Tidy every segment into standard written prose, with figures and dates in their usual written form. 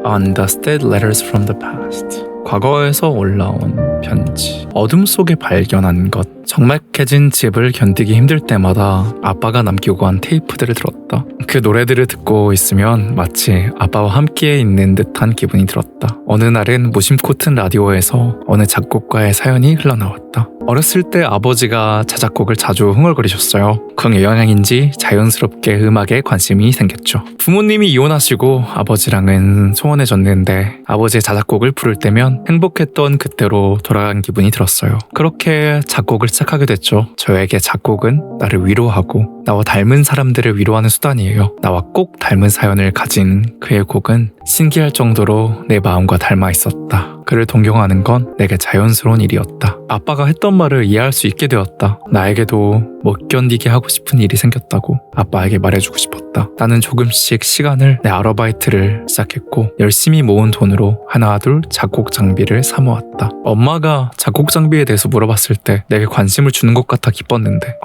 Undusted Letters from the Past. 과거에서 올라온 편지. 어둠 속에 발견한 것. 적막해진 집을 견디기 힘들 때마다 아빠가 남기고 간 테이프들을 들었다. 그 노래들을 듣고 있으면 마치 아빠와 함께 있는 듯한 기분이 들었다. 어느 날은 무심코 튼 라디오에서 어느 작곡가의 사연이 흘러나왔다. 어렸을 때 아버지가 자작곡을 자주 흥얼거리셨어요. 그 영향인지 자연스럽게 음악에 관심이 생겼죠. 부모님이 이혼하시고 아버지랑은 소원해졌는데 아버지의 자작곡을 부를 때면 행복했던 그때로 돌아간 기분이 들었어요. 그렇게 작곡을 시작하게 됐죠. 저에게 작곡은 나를 위로하고 나와 닮은 사람들을 위로하는 수단이에요. 나와 꼭 닮은 사연을 가진 그의 곡은 신기할 정도로 내 마음과 닮아 있었다. 그를 동경하는 건 내게 자연스러운 일이었다. 아빠가 했던 말을 이해할 수 있게 되었다. 나에게도 못 견디게 하고 싶은 일이 생겼다고 아빠에게 말해주고 싶었다. 나는 조금씩 시간을 내 아르바이트를 시작했고 열심히 모은 돈으로 하나둘 작곡 장비를 사 모았다. 엄마가 작곡 장비에 대해서 물어봤을 때 내게 관심을 주는 것 같아 기뻤는데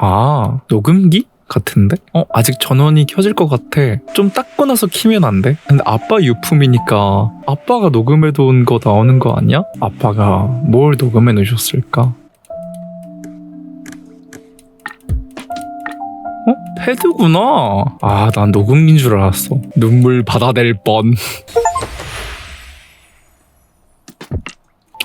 녹음기? 같은데? 아직 전원이 켜질 것 같아. 좀 닦고 나서 키면 안 돼? 근데 아빠 유품이니까 아빠가 녹음해 둔 거 나오는 거 아니야? 아빠가 뭘 녹음해 놓으셨을까? 패드구나. 난 녹음기인 줄 알았어. 눈물 받아낼 뻔.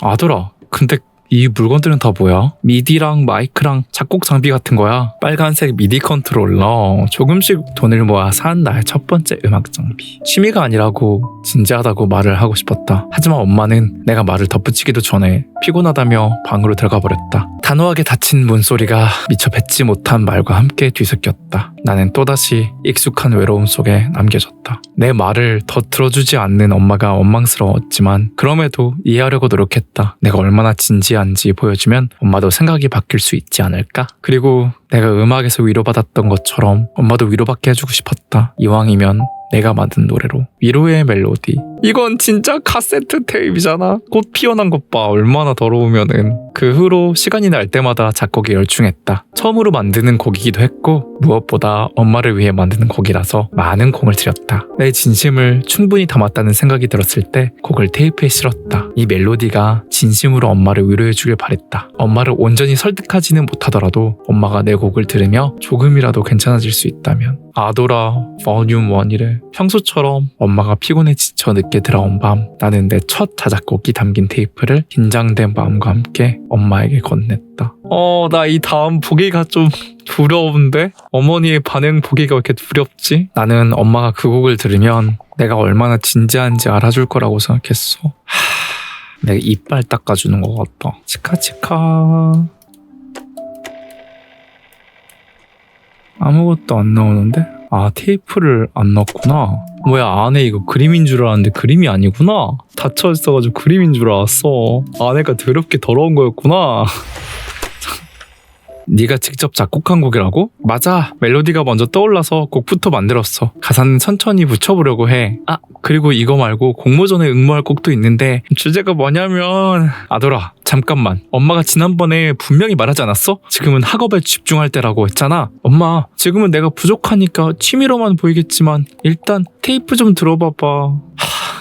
아들아, 근데 이 물건들은 다 뭐야? 미디랑 마이크랑 작곡 장비 같은 거야. 빨간색 미디 컨트롤러. 조금씩 돈을 모아 산 나의 첫 번째 음악 장비. 취미가 아니라고 진지하다고 말을 하고 싶었다. 하지만 엄마는 내가 말을 덧붙이기도 전에 피곤하다며 방으로 들어가 버렸다. 단호하게 닫힌 문소리가 미처 뱉지 못한 말과 함께 뒤섞였다. 나는 또다시 익숙한 외로움 속에 남겨졌다. 내 말을 더 들어주지 않는 엄마가 원망스러웠지만 그럼에도 이해하려고 노력했다. 내가 얼마나 진지한지 보여주면 엄마도 생각이 바뀔 수 있지 않을까? 그리고 내가 음악에서 위로받았던 것처럼 엄마도 위로받게 해주고 싶었다. 이왕이면 내가 만든 노래로 위로의 멜로디. 이건 진짜 카세트 테이프잖아. 꽃 피어난 것 봐. 얼마나 더러우면은. 그 후로 시간이 날 때마다 작곡에 열중했다. 처음으로 만드는 곡이기도 했고 무엇보다 엄마를 위해 만드는 곡이라서 많은 공을 들였다. 내 진심을 충분히 담았다는 생각이 들었을 때 곡을 테이프에 실었다. 이 멜로디가 진심으로 엄마를 위로해주길 바랬다. 엄마를 온전히 설득하지는 못하더라도 엄마가 내 곡을 들으며 조금이라도 괜찮아질 수 있다면. 아도라 볼륨 1이래. 평소처럼 엄마가 피곤해 지쳐 늦게 들어온 밤 나는 내 첫 자작곡이 담긴 테이프를 긴장된 마음과 함께 엄마에게 건넸다. 나 이 다음 보기가 좀 두려운데? 어머니의 반응 보기가 왜 이렇게 두렵지? 나는 엄마가 그 곡을 들으면 내가 얼마나 진지한지 알아줄 거라고 생각했어. 내가 이빨 닦아주는 것 같다. 치카치카. 아무것도 안 나오는데? 테이프를 안 넣었구나. 뭐야, 안에 이거 그림인 줄 알았는데 그림이 아니구나. 닫혀 있어가지고 그림인 줄 알았어. 안에가 더럽게 더러운 거였구나. 네가 직접 작곡한 곡이라고? 맞아. 멜로디가 먼저 떠올라서 곡부터 만들었어. 가사는 천천히 붙여보려고 해. 그리고 이거 말고 공모전에 응모할 곡도 있는데 주제가 뭐냐면 아돌아, 잠깐만. 엄마가 지난번에 분명히 말하지 않았어? 지금은 학업에 집중할 때라고 했잖아. 엄마, 지금은 내가 부족하니까 취미로만 보이겠지만 일단 테이프 좀 들어봐봐.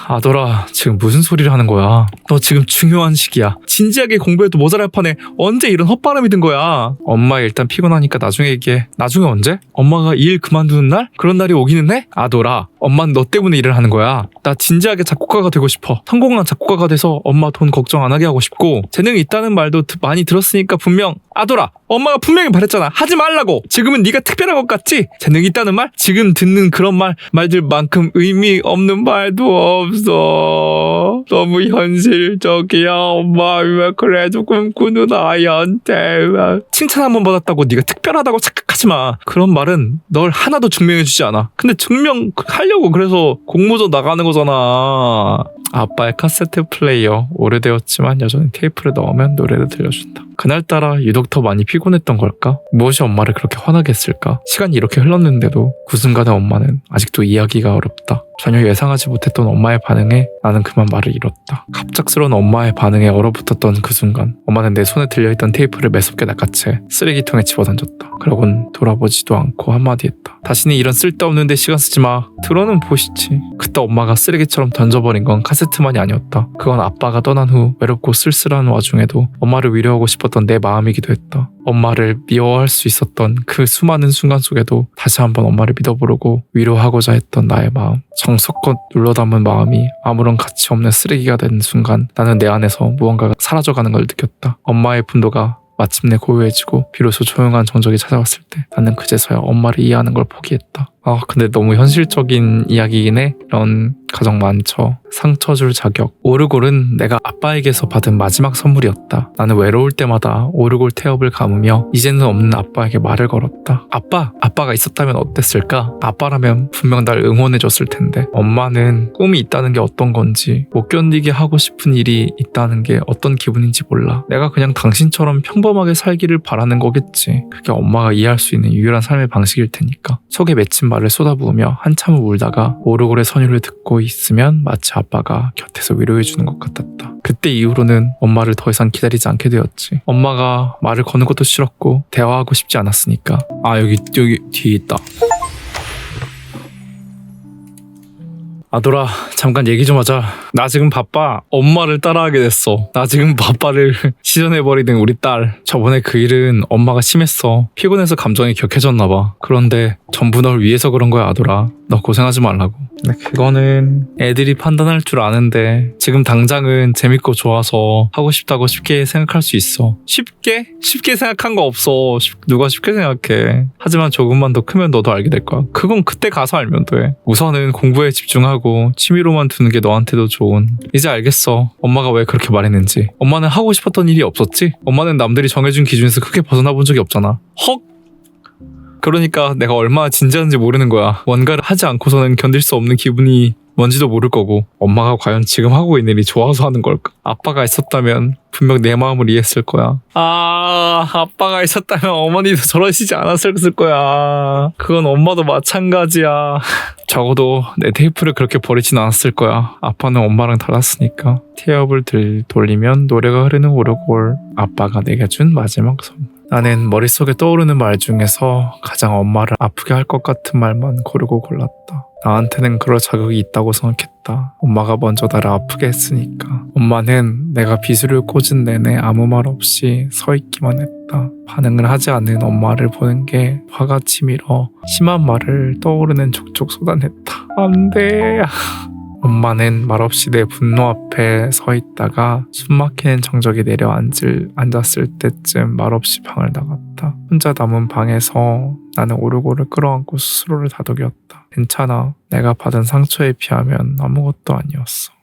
아돌아, 지금 무슨 소리를 하는 거야? 너 지금 중요한 시기야. 진지하게 공부해도 모자랄 판에 언제 이런 헛바람이 든 거야? 엄마 일단 피곤하니까 나중에 얘기해. 나중에 언제? 엄마가 일 그만두는 날? 그런 날이 오기는 해? 아돌아, 엄마는 너 때문에 일을 하는 거야. 나 진지하게 작곡가가 되고 싶어. 성공한 작곡가가 돼서 엄마 돈 걱정 안 하게 하고 싶고 재능이 있다는 말도 많이 들었으니까 분명 아돌아, 엄마가 분명히 말했잖아. 하지 말라고. 지금은 네가 특별한 것 같지? 재능이 있다는 말? 지금 듣는 그런 말들만큼 의미 없는 말도 없어. 너무 현실적이야. 엄마 왜 그래도 꿈꾸는 아이한테 칭찬 한 번 받았다고 네가 특별하다고 착각하지 마. 그런 말은 널 하나도 증명해주지 않아. 근데 증명하려고 그래서 공모전 나가는 거잖아. 아빠의 카세트 플레이어. 오래되었지만 여전히 테이프를 넣으면 노래를 들려준다. 그날따라 유독 더 많이 피곤했던 걸까? 무엇이 엄마를 그렇게 화나게 했을까? 시간이 이렇게 흘렀는데도 그 순간의 엄마는 아직도 이해하기가 어렵다. 전혀 예상하지 못했던 엄마의 반응에 나는 그만 말을 잃었다. 갑작스러운 엄마의 반응에 얼어붙었던 그 순간 엄마는 내 손에 들려있던 테이프를 매섭게 낚아채 쓰레기통에 집어던졌다. 그러곤 돌아보지도 않고 한마디 했다. 다시는 이런 쓸데없는 데 시간 쓰지 마. 들어는 보시지. 그때 엄마가 쓰레기처럼 던져버린 건 카세트만이 아니었다. 그건 아빠가 떠난 후 외롭고 쓸쓸한 와중에도 엄마를 위로하고 싶었던 내 마음이기도 했다. 엄마를 미워할 수 있었던 그 수많은 순간 속에도 다시 한번 엄마를 믿어보려고 위로하고자 했던 나의 마음. 정성껏 눌러담은 마음이 아무런 가치 없는 쓰레기가 된 순간 나는 내 안에서 무언가가 사라져가는 걸 느꼈다. 엄마의 분노가 마침내 고요해지고 비로소 조용한 정적이 찾아왔을 때 나는 그제서야 엄마를 이해하는 걸 포기했다. 근데 너무 현실적인 이야기이긴 해. 이런 가정 많죠. 상처 줄 자격. 오르골은 내가 아빠에게서 받은 마지막 선물이었다. 나는 외로울 때마다 오르골 태엽을 감으며 이제는 없는 아빠에게 말을 걸었다. 아빠가 있었다면 어땠을까? 아빠라면 분명 날 응원해줬을 텐데. 엄마는 꿈이 있다는 게 어떤 건지, 못 견디게 하고 싶은 일이 있다는 게 어떤 기분인지 몰라. 내가 그냥 당신처럼 평범하게 살기를 바라는 거겠지. 그게 엄마가 이해할 수 있는 유일한 삶의 방식일 테니까. 속에 맺힌 말을 쏟아부으며 한참을 울다가 오르골의 선율을 듣고 있으면 마치 아빠가 곁에서 위로해주는 것 같았다. 그때 이후로는 엄마를 더 이상 기다리지 않게 되었지. 엄마가 말을 거는 것도 싫었고 대화하고 싶지 않았으니까. 여기 뒤에 있다. 아돌아, 잠깐 얘기 좀 하자. 나 지금 바빠. 엄마를 따라하게 됐어. 나 지금 바빠를 시전해버리는 우리 딸. 저번에 그 일은 엄마가 심했어. 피곤해서 감정이 격해졌나봐. 그런데 전부 널 위해서 그런 거야, 아돌아. 너 고생하지 말라고. 근데 그거는 애들이 판단할 줄 아는데 지금 당장은 재밌고 좋아서 하고 싶다고 쉽게 생각할 수 있어. 쉽게? 쉽게 생각한 거 없어. 누가 쉽게 생각해. 하지만 조금만 더 크면 너도 알게 될 거야. 그건 그때 가서 알면 돼. 우선은 공부에 집중하고 취미로만 두는 게 너한테도 좋은. 이제 알겠어. 엄마가 왜 그렇게 말했는지. 엄마는 하고 싶었던 일이 없었지? 엄마는 남들이 정해준 기준에서 크게 벗어나 본 적이 없잖아. 헉! 그러니까 내가 얼마나 진지한지 모르는 거야. 뭔가를 하지 않고서는 견딜 수 없는 기분이 뭔지도 모를 거고 엄마가 과연 지금 하고 있는 일이 좋아서 하는 걸까? 아빠가 있었다면 분명 내 마음을 이해했을 거야. 아빠가 있었다면 어머니도 저러시지 않았을 거야. 그건 엄마도 마찬가지야. 적어도 내 테이프를 그렇게 버리진 않았을 거야. 아빠는 엄마랑 달랐으니까. 태엽을 돌리면 노래가 흐르는 오르골. 아빠가 내게 준 마지막 선물. 나는 머릿속에 떠오르는 말 중에서 가장 엄마를 아프게 할 것 같은 말만 고르고 골랐다. 나한테는 그럴 자격이 있다고 생각했다. 엄마가 먼저 나를 아프게 했으니까. 엄마는 내가 비수를 꽂은 내내 아무 말 없이 서 있기만 했다. 반응을 하지 않는 엄마를 보는 게 화가 치밀어 심한 말을 떠오르는 족족 쏟아냈다. 안 돼. 엄마는 말없이 내 분노 앞에 서 있다가 숨막히는 정적이 앉았을 때쯤 말없이 방을 나갔다. 혼자 남은 방에서 나는 오르골을 끌어안고 스스로를 다독였다. 괜찮아. 내가 받은 상처에 비하면 아무것도 아니었어.